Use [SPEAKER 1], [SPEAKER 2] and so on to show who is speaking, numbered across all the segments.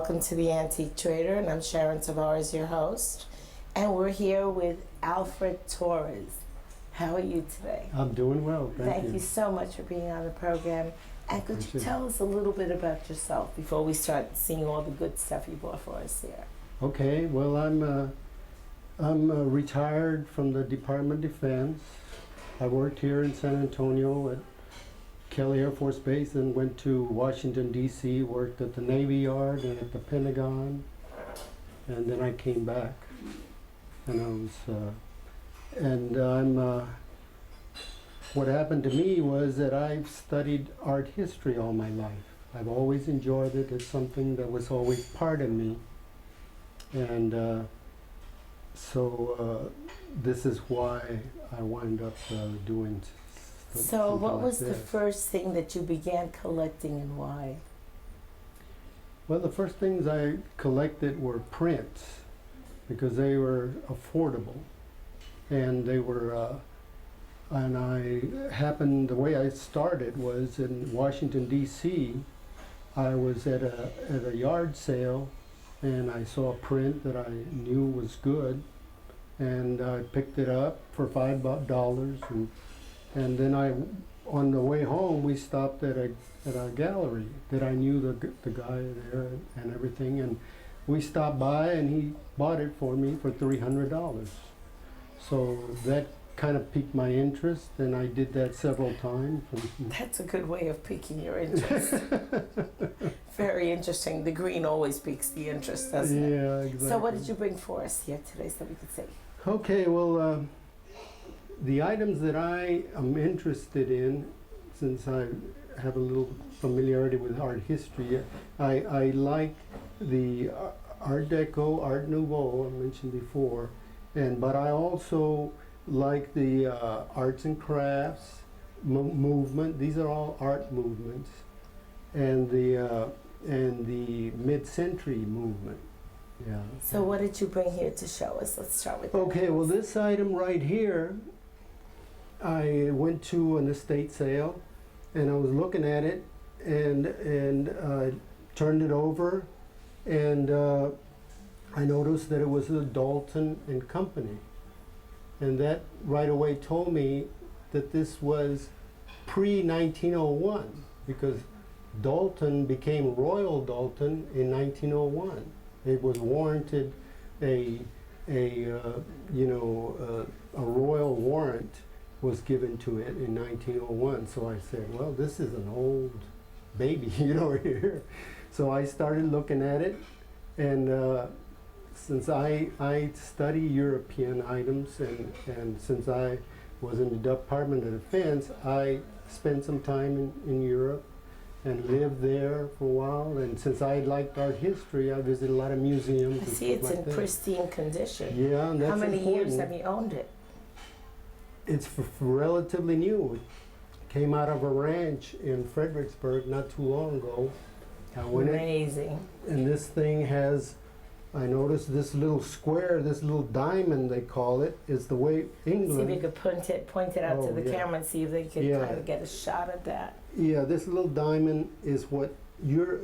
[SPEAKER 1] Welcome to the Antique Trader, and I'm Sharon Tavares, your host. And we're here with Alfred Torres. How are you today?
[SPEAKER 2] I'm doing well,
[SPEAKER 1] Thank you so much for being on the program. And could you tell us a little bit about yourself before we start seeing all the good stuff you bought for us here?
[SPEAKER 2] Okay, well, I'm retired from the Department of Defense. I worked here in San Antonio at Kelly Air Force Base and went to Washington, D.C., worked at the Navy Yard and at the Pentagon, and then I came back. And what happened to me was that I've studied art history all my life. I've always enjoyed it. It's something that was always part of me. And so this is why I wound up doing.
[SPEAKER 1] So what was the first thing that you began collecting and why?
[SPEAKER 2] Well, the first things I collected were prints because they were affordable, and they were. And the way I started was in Washington, D.C. I was at a yard sale, and I saw a print that I knew was good, and I picked it up for $5, and then on the way home, we stopped at a gallery that I knew the guy there and everything, and we stopped by, and he bought it for me for $300. So that kind of piqued my interest, and I did that several times.
[SPEAKER 1] That's a good way of piquing your interest. Very interesting. The green always piques the interest, doesn't it?
[SPEAKER 2] Yeah, exactly.
[SPEAKER 1] So what did you bring for us here today so we could see?
[SPEAKER 2] Okay, well, the items that I am interested in, since I have a little familiarity with art history, I like the Art Deco, Art Nouveau, I mentioned before, but I also like the arts and crafts movement. These are all art movements, and the mid-century movement. Yeah.
[SPEAKER 1] So what did you bring here to show us? Let's start with that.
[SPEAKER 2] Okay, well, this item right here, I went to an estate sale, and I was looking at it, and turned it over, and I noticed that it was a Dalton and Company. And that right away told me that this was pre-1901, because Dalton became Royal Dalton in 1901. It was warranted a royal warrant was given to it in 1901. So I said, well, this is an old baby, here. So I started looking at it, and since I study European items, and since I was in the Department of Defense, I spent some time in Europe and lived there for a while. And since I liked art history, I visited a lot of museums.
[SPEAKER 1] I see it's in pristine condition.
[SPEAKER 2] Yeah, and that's
[SPEAKER 1] How many
[SPEAKER 2] important.
[SPEAKER 1] years have you owned it?
[SPEAKER 2] It's relatively new. It came out of a ranch in Fredericksburg not too long ago.
[SPEAKER 1] Amazing.
[SPEAKER 2] And this thing has, I noticed this little square, this little diamond they call it, is the way England...
[SPEAKER 1] See if you could point it out to the camera and see if they could kind of get a shot at that.
[SPEAKER 2] Yeah, this little diamond is what your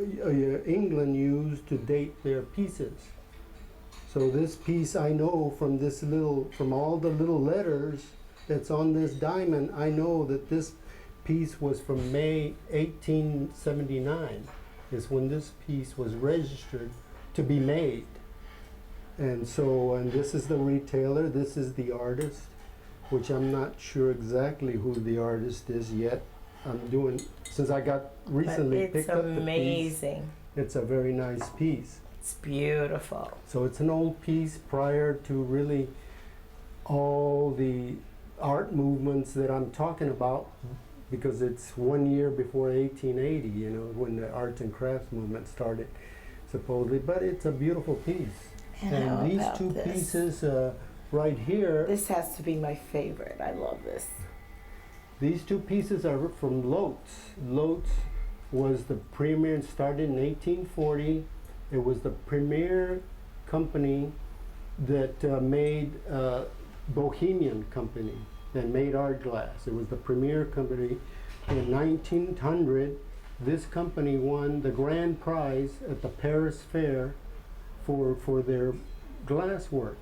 [SPEAKER 2] England used to date their pieces. So this piece I know from all the little letters that's on this diamond, I know that this piece was from May 1879, is when this piece was registered to be made. And this is the retailer, this is the artist, which I'm not sure exactly who the artist is yet. Since I got recently picked up the piece. It's amazing. It's a very nice piece.
[SPEAKER 1] It's beautiful.
[SPEAKER 2] So it's an old piece prior to really all the art movements that I'm talking about, because it's 1 year before 1880, when the arts and crafts movement started, supposedly. But it's a beautiful piece.
[SPEAKER 1] And
[SPEAKER 2] these two pieces right here.
[SPEAKER 1] This has to be my favorite. I love this.
[SPEAKER 2] These two pieces are from Lotz. Lotz was the premier, started in 1840. It was the premier company that made Bohemian company that made art glass. It was the premier company. In 1900, this company won the grand prize at the Paris Fair for their glass works.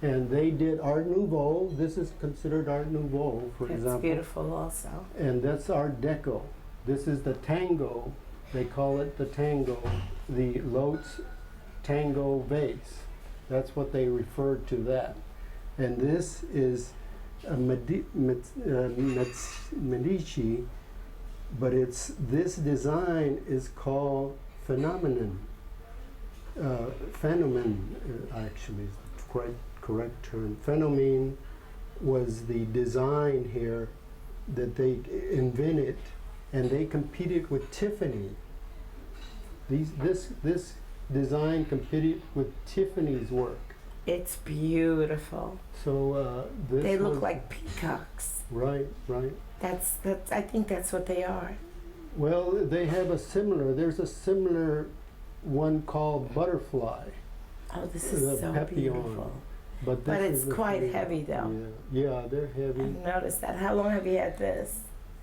[SPEAKER 2] And they did Art Nouveau. This is considered Art Nouveau, for
[SPEAKER 1] It's
[SPEAKER 2] example.
[SPEAKER 1] beautiful also.
[SPEAKER 2] And that's Art Deco. This is the Tango. They call it the Tango, the Lotz Tango vase. That's what they referred to that. And this is a Medici, but this design is called Phenomenon. Phenomenon, actually, is the correct term. Phenomenon was the design here that they invented, and they competed with Tiffany. This design competed with Tiffany's work.
[SPEAKER 1] It's beautiful.
[SPEAKER 2] So this
[SPEAKER 1] They look
[SPEAKER 2] was-
[SPEAKER 1] like peacocks.
[SPEAKER 2] right.
[SPEAKER 1] That's. I think that's what they are.
[SPEAKER 2] Well, they have there's a similar one called Butterfly,
[SPEAKER 1] Oh, this is
[SPEAKER 2] The
[SPEAKER 1] so
[SPEAKER 2] Papillon.
[SPEAKER 1] beautiful.
[SPEAKER 2] but
[SPEAKER 1] But
[SPEAKER 2] this
[SPEAKER 1] it's
[SPEAKER 2] is the
[SPEAKER 1] quite
[SPEAKER 2] thing.
[SPEAKER 1] heavy though.
[SPEAKER 2] Yeah, they're
[SPEAKER 1] I
[SPEAKER 2] heavy.
[SPEAKER 1] noticed that. How long have you had this?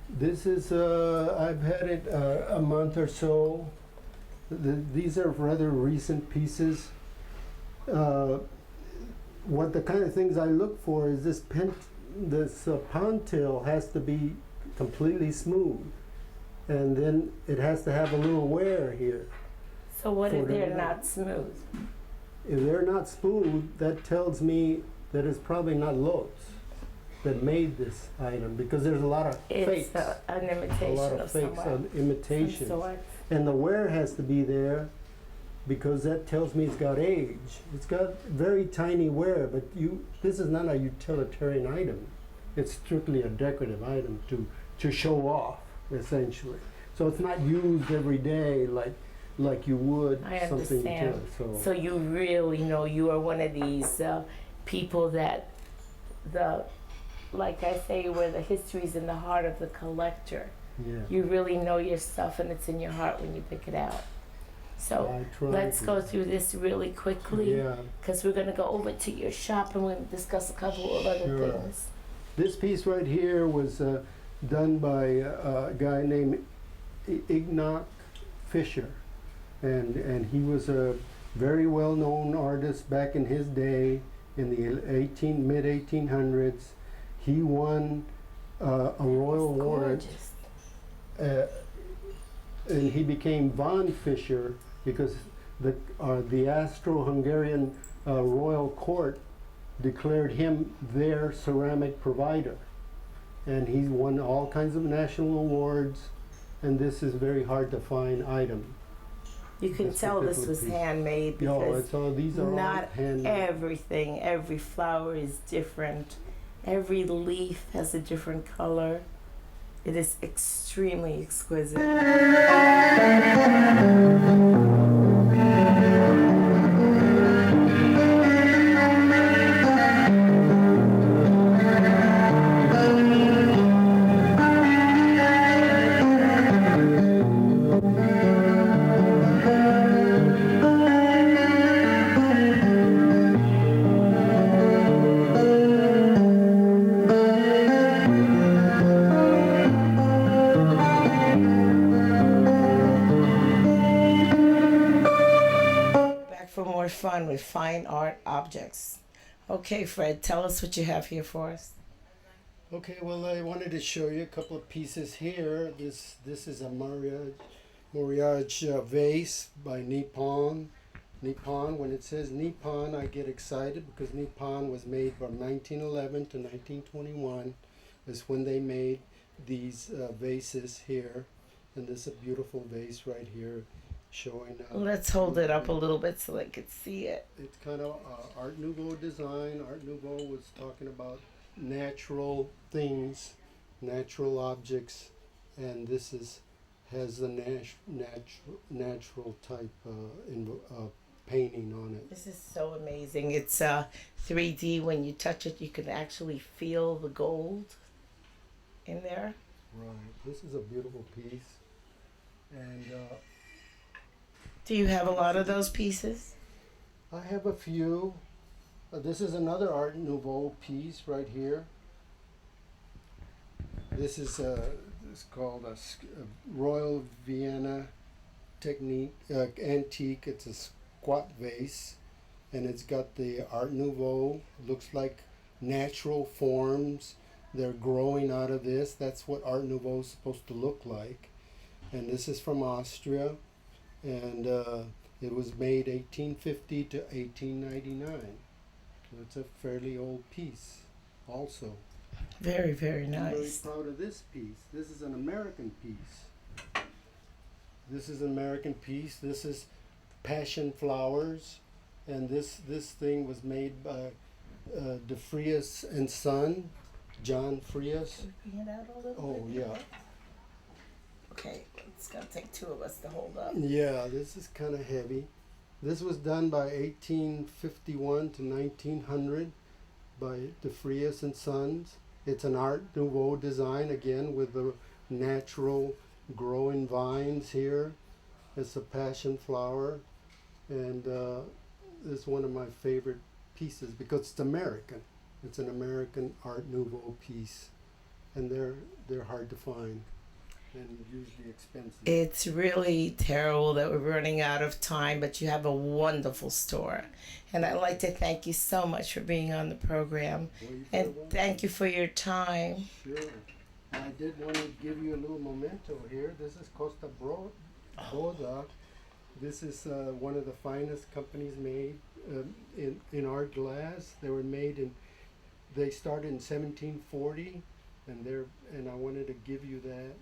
[SPEAKER 2] This is I've had it a month or so. These are rather recent pieces. What the kind of things I look for is this pontil has to be completely smooth, and then it has to have a little wear here.
[SPEAKER 1] So what if
[SPEAKER 2] For the
[SPEAKER 1] they're
[SPEAKER 2] night.
[SPEAKER 1] not smooth?
[SPEAKER 2] If they're not smooth, that tells me that it's probably not Lotz that made this item, because there's a lot of fakes,
[SPEAKER 1] It's an
[SPEAKER 2] a
[SPEAKER 1] imitation
[SPEAKER 2] lot
[SPEAKER 1] of
[SPEAKER 2] of fakes
[SPEAKER 1] someone.
[SPEAKER 2] on imitations,
[SPEAKER 1] Some sort.
[SPEAKER 2] and the wear has to be there, because that tells me it's got age. It's got very tiny wear, but this is not a utilitarian item. It's strictly a decorative item to show off, essentially. So it's not used every day like you would
[SPEAKER 1] I
[SPEAKER 2] something
[SPEAKER 1] understand.
[SPEAKER 2] So
[SPEAKER 1] So you really know you are one of these people that like I say, where the history's in the heart of the collector.
[SPEAKER 2] yeah.
[SPEAKER 1] You really know your stuff, and it's in your heart when you pick it out. So
[SPEAKER 2] I try
[SPEAKER 1] let's
[SPEAKER 2] to.
[SPEAKER 1] go through this really quickly,
[SPEAKER 2] Yeah.
[SPEAKER 1] because we're going to go over to your shop and we're going to discuss a couple of other
[SPEAKER 2] Sure.
[SPEAKER 1] things.
[SPEAKER 2] This piece right here was done by a guy named Ignaz Fischer, and he was a very well-known artist back in his day in the mid 1800s. He won a royal
[SPEAKER 1] It's
[SPEAKER 2] warrant,
[SPEAKER 1] gorgeous.
[SPEAKER 2] and he became von Fischer because the Austro-Hungarian royal court declared him their ceramic provider, and he's won all kinds of national awards, and this is a very hard to find item.
[SPEAKER 1] You can
[SPEAKER 2] This
[SPEAKER 1] tell this
[SPEAKER 2] particular
[SPEAKER 1] was
[SPEAKER 2] piece.
[SPEAKER 1] handmade
[SPEAKER 2] No,
[SPEAKER 1] because
[SPEAKER 2] it's all, these are
[SPEAKER 1] not
[SPEAKER 2] all handmade.
[SPEAKER 1] everything, every flower is different. Every leaf has a different color. It is extremely exquisite. Back for more fun with fine art objects. Okay, Fred, tell us what you have here for us.
[SPEAKER 2] Okay, well, I wanted to show you a couple of pieces here. This is a Mariage vase by Nippon. Nippon, when it says Nippon, I get excited because Nippon was made from 1911 to 1921. Is when they made these vases here. And this is a beautiful vase right here showing.
[SPEAKER 1] Let's hold it up a little bit so they can see it.
[SPEAKER 2] It's kind of Art Nouveau design. Art Nouveau was talking about natural things, natural objects, and this has the natural type painting on it.
[SPEAKER 1] This is so amazing. It's 3D. When you touch it, you can actually feel the gold in there.
[SPEAKER 2] Right. This is a beautiful piece, and
[SPEAKER 1] Do you have a lot of those pieces?
[SPEAKER 2] I have a few. This is another Art Nouveau piece right here. This is It's called a Royal Vienna Technique Antique. It's a squat vase, and it's got the Art Nouveau. Looks like natural forms. They're growing out of this. That's what Art Nouveau is supposed to look like. And this is from Austria, and it was made 1850 to 1899. So it's a fairly old piece also.
[SPEAKER 1] Very, very
[SPEAKER 2] I'm very
[SPEAKER 1] nice.
[SPEAKER 2] proud of this piece. This is an American piece. This is an American piece. This is passion flowers, and this thing was made by De Frias and Son, John Frias.
[SPEAKER 1] Bring it out a little
[SPEAKER 2] Oh
[SPEAKER 1] bit.
[SPEAKER 2] yeah,
[SPEAKER 1] Okay, it's gonna take two of us to hold up.
[SPEAKER 2] yeah. This is kind of heavy. This was done by 1851 to 1900 by De Frias and Sons. It's an Art Nouveau design again with the natural growing vines here. It's a passion flower, and it's one of my favorite pieces because it's American. It's an American Art Nouveau piece, and they're hard to find and usually expensive.
[SPEAKER 1] It's really terrible that we're running out of time, but you have a wonderful store. And I'd like to thank you so much for being on the program.
[SPEAKER 2] Well, you're
[SPEAKER 1] And
[SPEAKER 2] very welcome.
[SPEAKER 1] thank you for your time.
[SPEAKER 2] Sure. I did want to give you a little memento here. This is Costa Boda. This is one of the finest companies made in art glass. They were made in. They started in 1740, and I wanted to give you that.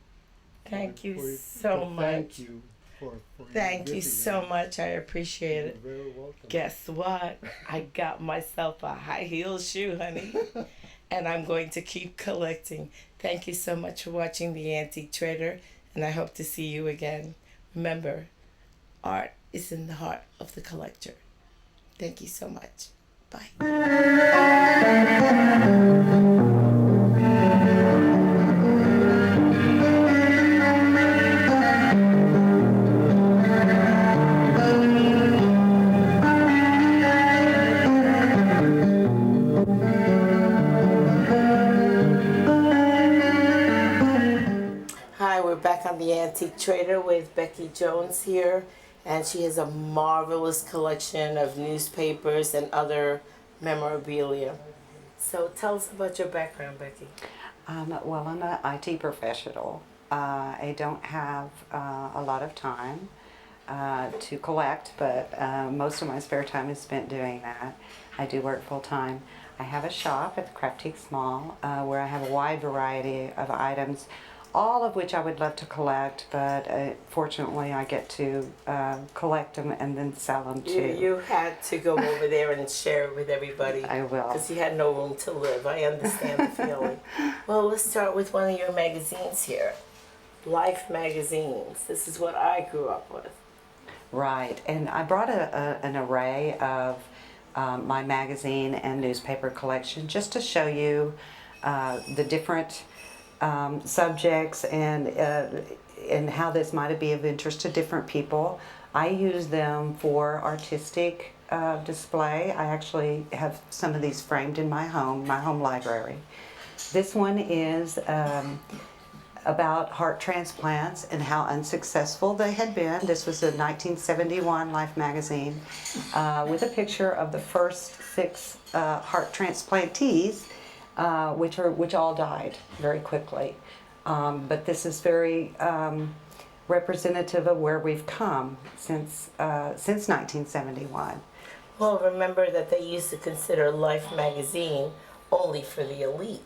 [SPEAKER 1] Thank you
[SPEAKER 2] to
[SPEAKER 1] so much.
[SPEAKER 2] Thank you for
[SPEAKER 1] Thank you
[SPEAKER 2] visiting
[SPEAKER 1] so
[SPEAKER 2] us.
[SPEAKER 1] much. I appreciate
[SPEAKER 2] You're
[SPEAKER 1] it.
[SPEAKER 2] very welcome.
[SPEAKER 1] Guess what? I got myself a high heel shoe, honey. And I'm going to keep collecting. Thank you so much for watching The Antique Trader, and I hope to see you again. Remember, art is in the heart of the collector. Thank you so much. Bye. Hi, we're back on The Antique Trader with Becky Jones here, and she has a marvelous collection of newspapers and other memorabilia. So tell us about your background, Becky.
[SPEAKER 3] Well, I'm an IT professional. I don't have a lot of time to collect, but most of my spare time is spent doing that. I do work full time. I have a shop at the Craftique Mall where I have a wide variety of items, all of which I would love to collect, but fortunately I get to collect them and then sell them too.
[SPEAKER 1] You had to go over there and share it with everybody.
[SPEAKER 3] I will.
[SPEAKER 1] Because you had no room to live. I understand the feeling. Well, let's start with one of your magazines here. Life magazines. This is what I grew up with.
[SPEAKER 3] Right, and I brought an array of my magazine and newspaper collection just to show you the different subjects and how this might be of interest to different people. I use them for artistic display. I actually have some of these framed in my home library. This one is about heart transplants and how unsuccessful they had been. This was a 1971 Life magazine with a picture of the first 6 heart transplantees, which all died very quickly. But this is very representative of where we've come since 1971.
[SPEAKER 1] Well, remember that they used to consider Life magazine only for the elite.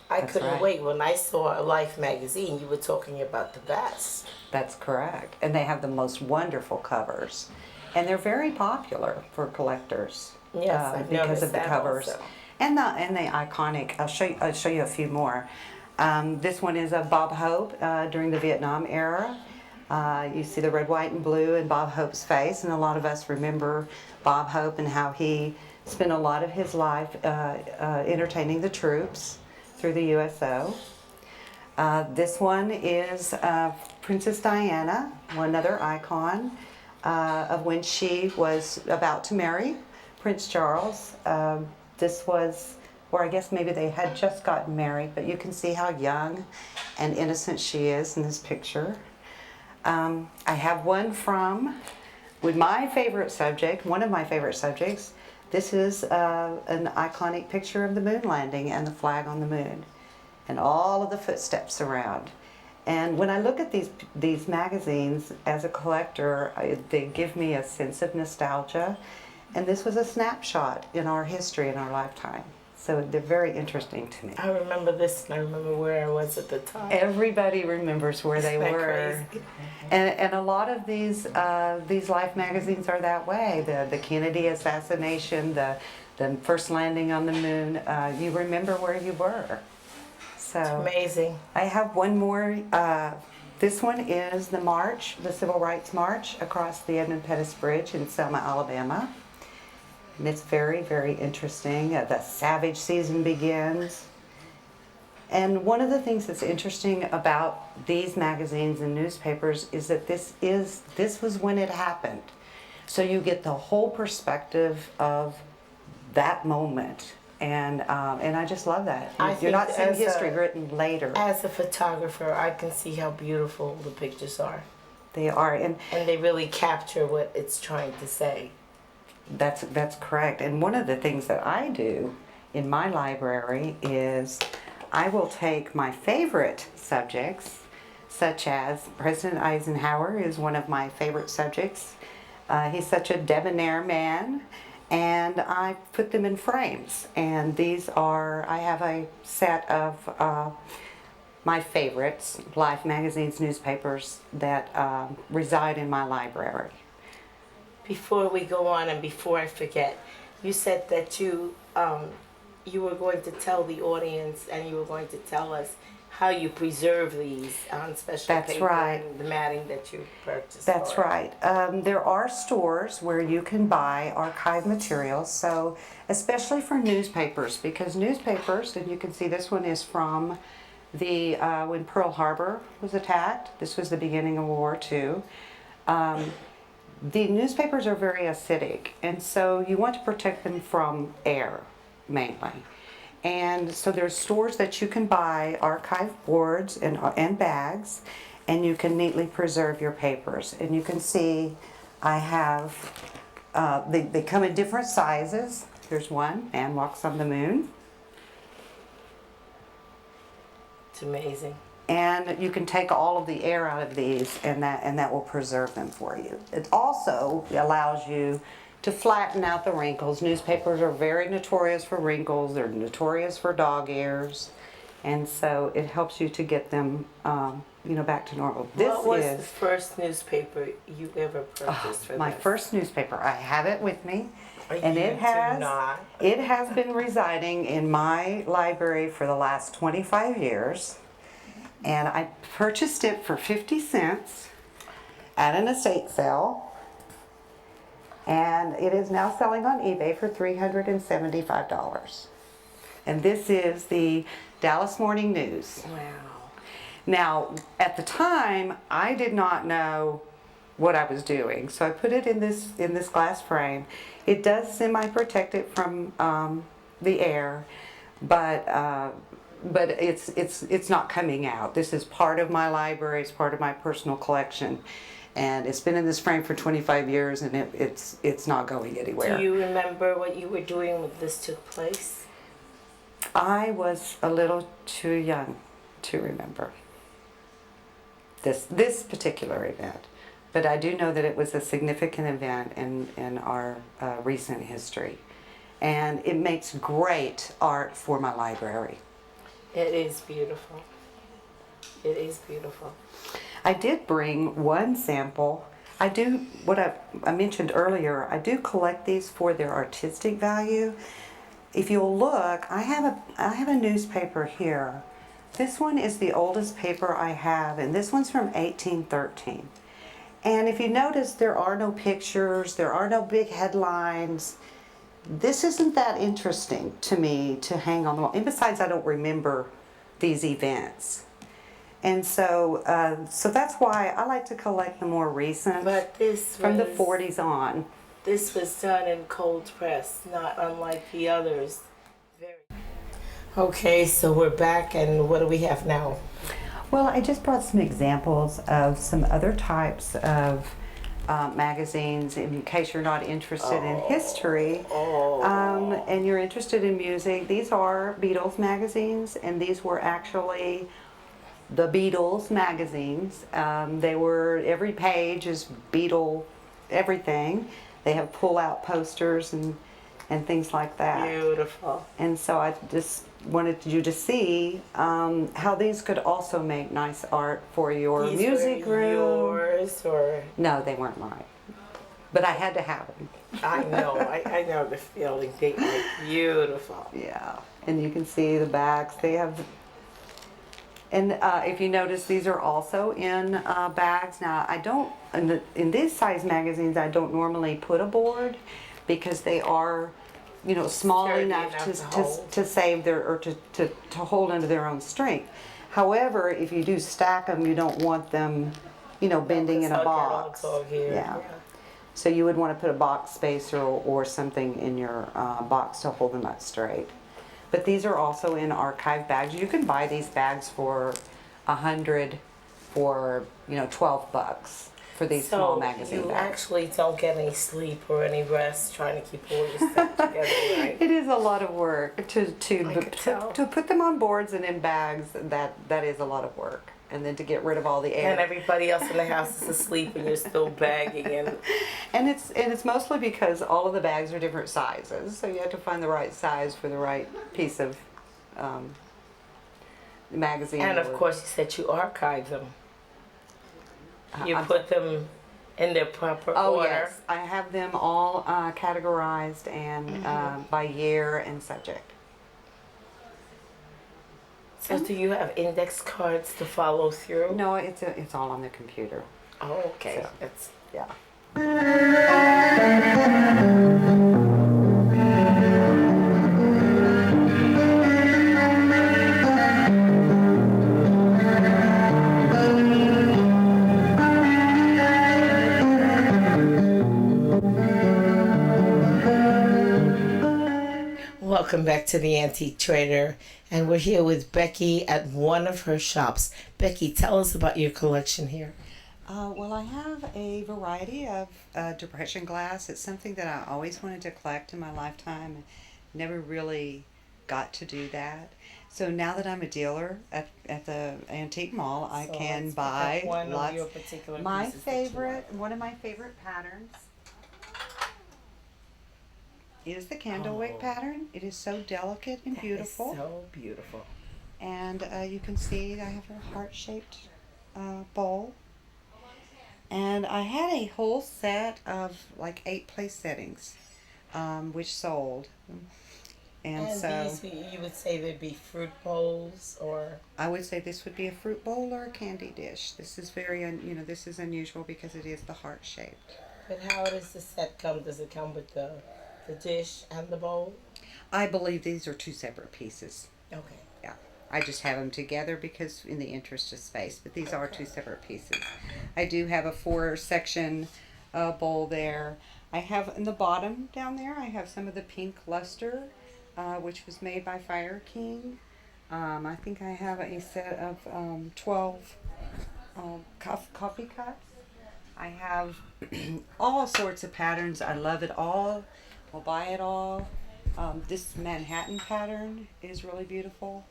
[SPEAKER 1] I
[SPEAKER 3] That's
[SPEAKER 1] couldn't
[SPEAKER 3] right.
[SPEAKER 1] wait. When I saw a Life magazine, you were talking about the best.
[SPEAKER 3] That's correct. And they have the most wonderful covers. And they're very popular for collectors.
[SPEAKER 1] Yes, I've
[SPEAKER 3] because
[SPEAKER 1] noticed
[SPEAKER 3] of the
[SPEAKER 1] that
[SPEAKER 3] covers.
[SPEAKER 1] also.
[SPEAKER 3] And the iconic, I'll show you a few more. This one is of Bob Hope during the Vietnam era. You see the red, white, and blue in Bob Hope's face, and a lot of us remember Bob Hope and how he spent a lot of his life entertaining the troops through the USO. This one is Princess Diana, one other icon of when she was about to marry Prince Charles. This was or I guess maybe they had just gotten married, but you can see how young and innocent she is in this picture. I have one with my favorite subject, one of my favorite subjects. This is an iconic picture of the moon landing and the flag on the moon and all of the footsteps around. And when I look at these magazines as a collector, they give me a sense of nostalgia. And this was a snapshot in our history, in our lifetime. So they're very interesting to me.
[SPEAKER 1] I remember this, and I remember where I was at the time.
[SPEAKER 3] Everybody remembers where they
[SPEAKER 1] Isn't that
[SPEAKER 3] were.
[SPEAKER 1] crazy?
[SPEAKER 3] And a lot of these Life magazines are that way. The Kennedy assassination, the first landing on the moon, you remember where you were. So
[SPEAKER 1] Amazing.
[SPEAKER 3] I have one more. This one is the march, the Civil Rights March across the Edmund Pettus Bridge in Selma, Alabama. And it's very, very interesting. The Savage season begins. And one of the things that's interesting about these magazines and newspapers is that this was when it happened. So you get the whole perspective of that moment. And I just love that.
[SPEAKER 1] I
[SPEAKER 3] You're
[SPEAKER 1] think
[SPEAKER 3] not seeing
[SPEAKER 1] as
[SPEAKER 3] history
[SPEAKER 1] a-
[SPEAKER 3] written later.
[SPEAKER 1] As a photographer, I can see how beautiful the pictures are.
[SPEAKER 3] They are, and
[SPEAKER 1] And they really capture what it's trying to say.
[SPEAKER 3] that's correct. And one of the things that I do in my library is I will take my favorite subjects, such as President Eisenhower is one of my favorite subjects. He's such a debonair man, and I put them in frames. And I have a set of my favorites, Life magazines, newspapers that reside in my library.
[SPEAKER 1] Before we go on and before I forget, you said that you were going to tell the audience and you were going to tell us how you preserve these on special
[SPEAKER 3] That's
[SPEAKER 1] paper
[SPEAKER 3] right.
[SPEAKER 1] and the matting that you purchased.
[SPEAKER 3] That's
[SPEAKER 1] for it.
[SPEAKER 3] right. There are stores where you can buy archive materials, so especially for newspapers, because newspapers, and you can see this one is from when Pearl Harbor was attacked. This was the beginning of World War II. The newspapers are very acidic, and so you want to protect them from air, mainly. And so there's stores that you can buy archive boards and bags, and you can neatly preserve your papers. And you can see I have, they come in different sizes. Here's one, Man Walks on the Moon.
[SPEAKER 1] It's amazing.
[SPEAKER 3] And you can take all of the air out of these, and that will preserve them for you. It also allows you to flatten out the wrinkles. Newspapers are very notorious for wrinkles. They're notorious for dog ears. And so it helps you to get them back to normal.
[SPEAKER 1] What was the first newspaper you ever purchased for
[SPEAKER 3] my
[SPEAKER 1] this?
[SPEAKER 3] first newspaper. I have it with me.
[SPEAKER 1] And
[SPEAKER 3] it has been residing in my library for the last 25 years. And I purchased it for 50 cents at an estate sale. And it is now selling on eBay for $375. And this is the Dallas Morning News.
[SPEAKER 1] Wow.
[SPEAKER 3] Now, at the time, I did not know what I was doing, so I put it in this glass frame. It does semi-protect it from the air, but it's not coming out. This is part of my library. It's part of my personal collection, and it's been in this frame for 25 years, and it's not going anywhere.
[SPEAKER 1] Do you remember what you were doing when this took place?
[SPEAKER 3] I was a little too young to remember this particular event, but I do know that it was a significant event in our recent history, and it makes great art for my library.
[SPEAKER 1] It is beautiful. It is beautiful.
[SPEAKER 3] I did bring one sample. I do, what I mentioned earlier, I do collect these for their artistic value. If you'll look, I have a newspaper here. This one is the oldest paper I have, and this one's from 1813. And if you notice, there are no pictures, there are no big headlines. This isn't that interesting to me to hang on the wall. And besides, I don't remember these events. And so that's why I like to collect the more recent,
[SPEAKER 1] But this
[SPEAKER 3] from the
[SPEAKER 1] was-
[SPEAKER 3] 40s on.
[SPEAKER 1] This was done in cold press, not unlike the others. Very. Okay, so we're back, and what do we have now?
[SPEAKER 3] Well, I just brought some examples of some other types of magazines in case you're not interested in history and you're interested in music. These are Beatles magazines, and these were actually the Beatles magazines. They were, every page is Beatle everything. They have pull-out posters and things like that.
[SPEAKER 1] Beautiful.
[SPEAKER 3] And so I just wanted you to see how these could also make nice art for your
[SPEAKER 1] These
[SPEAKER 3] music
[SPEAKER 1] were
[SPEAKER 3] room.
[SPEAKER 1] yours, or
[SPEAKER 3] No, they weren't mine, but I had to have them.
[SPEAKER 1] I know, I know the feeling. They are beautiful.
[SPEAKER 3] Yeah, and you can see the backs. They have, and if you notice, these are also in bags. Now, I don't, in these size magazines, I don't normally put a board because they are, you know, small
[SPEAKER 1] Sturdy
[SPEAKER 3] enough
[SPEAKER 1] enough
[SPEAKER 3] to,
[SPEAKER 1] to
[SPEAKER 3] to,
[SPEAKER 1] hold.
[SPEAKER 3] to save their, or to hold under their own strength. However, if you do stack them, you don't want them, you know, bending in a
[SPEAKER 1] I'll get all
[SPEAKER 3] box.
[SPEAKER 1] tall here.
[SPEAKER 3] Yeah. So you would want to put a box spacer or something in your box to hold them up straight. But these are also in archive bags. You can buy these bags for $100 for, you know, $12 for these small magazine
[SPEAKER 1] you
[SPEAKER 3] bags.
[SPEAKER 1] actually don't get any sleep or any rest trying to keep all your stuff together, right?
[SPEAKER 3] It is a lot of work to
[SPEAKER 1] could tell.
[SPEAKER 3] to put them on boards and in bags. That is a lot of work, and then to get rid of all the air.
[SPEAKER 1] And everybody else in the house is asleep, and you're still bagging and.
[SPEAKER 3] And it's mostly because all of the bags are different sizes, so you have to find the right size for the right piece of magazine.
[SPEAKER 1] And of
[SPEAKER 3] or-
[SPEAKER 1] course, you said you archive them. You
[SPEAKER 3] I'm
[SPEAKER 1] put them in their proper
[SPEAKER 3] Oh
[SPEAKER 1] order.
[SPEAKER 3] yes, I have them all categorized and by year and subject.
[SPEAKER 1] So do you have index cards to follow through?
[SPEAKER 3] No, it's all on the computer.
[SPEAKER 1] Oh, okay.
[SPEAKER 3] So-
[SPEAKER 1] That's
[SPEAKER 3] Yeah.
[SPEAKER 1] Welcome back to the Antique Trader, and we're here with Becky at one of her shops. Becky, tell us about your collection here.
[SPEAKER 3] Well, I have a variety of depression glass. It's something that I always wanted to collect in my lifetime. Never really got to do that. So now that I'm a dealer at the antique mall, I
[SPEAKER 1] So
[SPEAKER 3] can
[SPEAKER 1] let's pick
[SPEAKER 3] buy
[SPEAKER 1] up one
[SPEAKER 3] lots.
[SPEAKER 1] of your particular
[SPEAKER 3] My
[SPEAKER 1] pieces that you
[SPEAKER 3] favorite, one of my favorite patterns is the candlewick
[SPEAKER 1] Oh.
[SPEAKER 3] pattern. It is so delicate and
[SPEAKER 1] want.
[SPEAKER 3] beautiful.
[SPEAKER 1] It's so beautiful.
[SPEAKER 3] And you can see I have a heart-shaped bowl. And I had a whole set of like 8 place settings, which sold. And so
[SPEAKER 1] these, you would say they'd be fruit bowls, or
[SPEAKER 3] I would say this would be a fruit bowl or a candy dish. This is very, this is unusual because it is the heart-shaped.
[SPEAKER 1] but how does the set come? Does it come with the dish and the bowl?
[SPEAKER 3] I believe these are 2 separate pieces.
[SPEAKER 1] Okay.
[SPEAKER 3] Yeah, I just have them together because in the interest of space, but these are 2 separate pieces. I do have a 4-section bowl there. I have in the bottom down there, I have some of the pink luster, which was made by Fire King. I think I have a set of 12 coffee cups. I have all sorts of patterns. I love it all. I'll buy it all. This Manhattan pattern is really beautiful.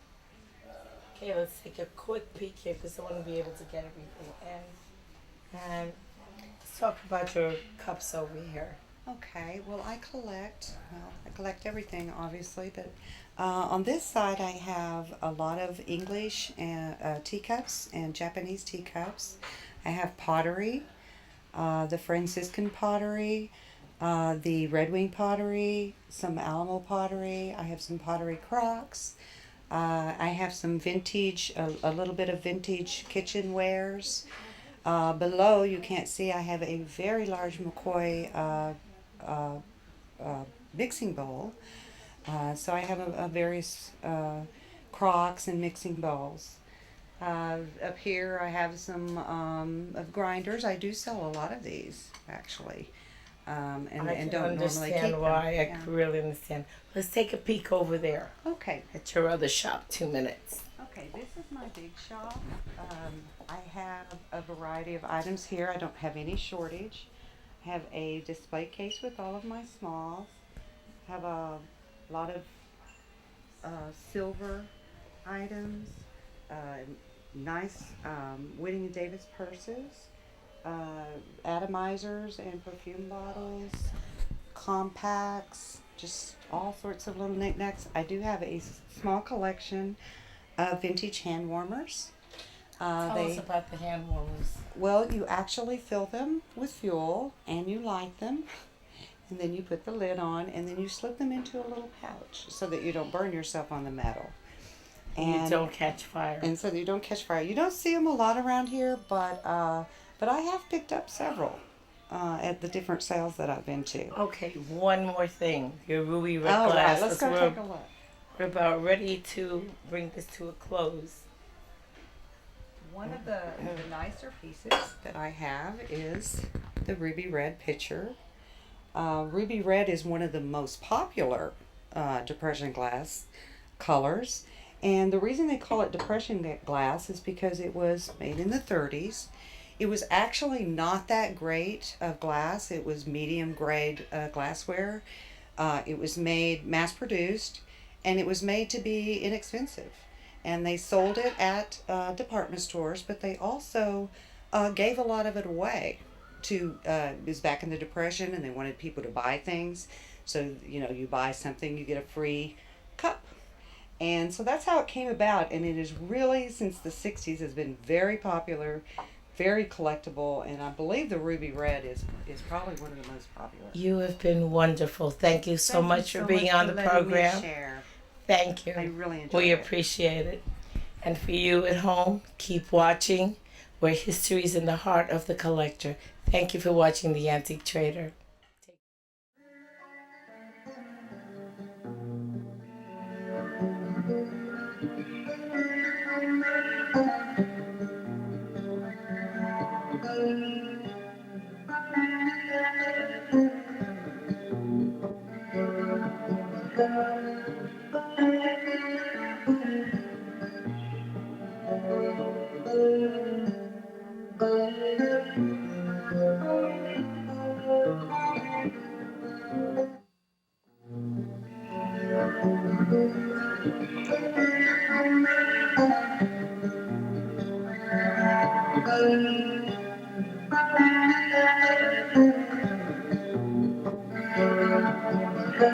[SPEAKER 1] Okay, let's take a quick peek here because I want to be able to get everything in. And let's talk about your cups over here.
[SPEAKER 3] Okay, well I collect everything obviously, but on this side I have a lot of English and teacups and Japanese teacups. I have pottery, the Franciscan pottery, the Red Wing pottery, some Alamo pottery. I have some pottery crocks. I have some vintage, a little bit of vintage kitchenwares. Below, you can't see, I have a very large McCoy mixing bowl. So I have a various crocks and mixing bowls. Up here I have some of grinders. I do sell a lot of these, actually. and
[SPEAKER 1] I can
[SPEAKER 3] don't normally keep
[SPEAKER 1] understand
[SPEAKER 3] them.
[SPEAKER 1] why.
[SPEAKER 3] Yeah.
[SPEAKER 1] I really understand. Let's take a peek over there
[SPEAKER 3] Okay.
[SPEAKER 1] at your other shop. 2 minutes.
[SPEAKER 3] Okay, this is my big shop. I have a variety of items here. I don't have any shortage. I have a display case with all of my smalls. I have a lot of silver items, uh, nice Whitting and Davis purses, atomizers and perfume bottles, compacts, just all sorts of little knickknacks. I do have a small collection of vintage hand warmers.
[SPEAKER 1] Tell us about the hand warmers.
[SPEAKER 3] Well, you actually fill them with fuel and you light them, and then you put the lid on, and then you slip them into a little pouch so that you don't burn yourself on the metal.
[SPEAKER 1] And you don't catch fire.
[SPEAKER 3] And so that you don't catch fire. You don't see them a lot around here, but I have picked up several at the different sales that I've been to.
[SPEAKER 1] Okay, one more thing. Your ruby red
[SPEAKER 3] All
[SPEAKER 1] glass.
[SPEAKER 3] right, let's go take a look.
[SPEAKER 1] We're about ready to bring this to a close.
[SPEAKER 3] One of the nicer pieces that I have is the ruby red pitcher. Ruby red is one of the most popular depression glass colors, and the reason they call it depression glass is because it was made in the 30s. It was actually not that great of glass. It was medium grade glassware. It was made mass produced, and it was made to be inexpensive. And they sold it at department stores, but they also gave a lot of it away to, it was back in the Depression, and they wanted people to buy things. So, you know, you buy something, you get a free cup. And so that's how it came about, and it is really, since the 60s, has been very popular, very collectible, and I believe the ruby red is probably one of the most popular.
[SPEAKER 1] You have been wonderful. Thank you so much for being on the
[SPEAKER 3] letting me
[SPEAKER 1] program.
[SPEAKER 3] share.
[SPEAKER 1] Thank you.
[SPEAKER 3] I really enjoyed
[SPEAKER 1] We
[SPEAKER 3] it.
[SPEAKER 1] appreciate it. And for you at home, keep watching where history is in the heart of the collector. Thank you for watching The Antique Trader.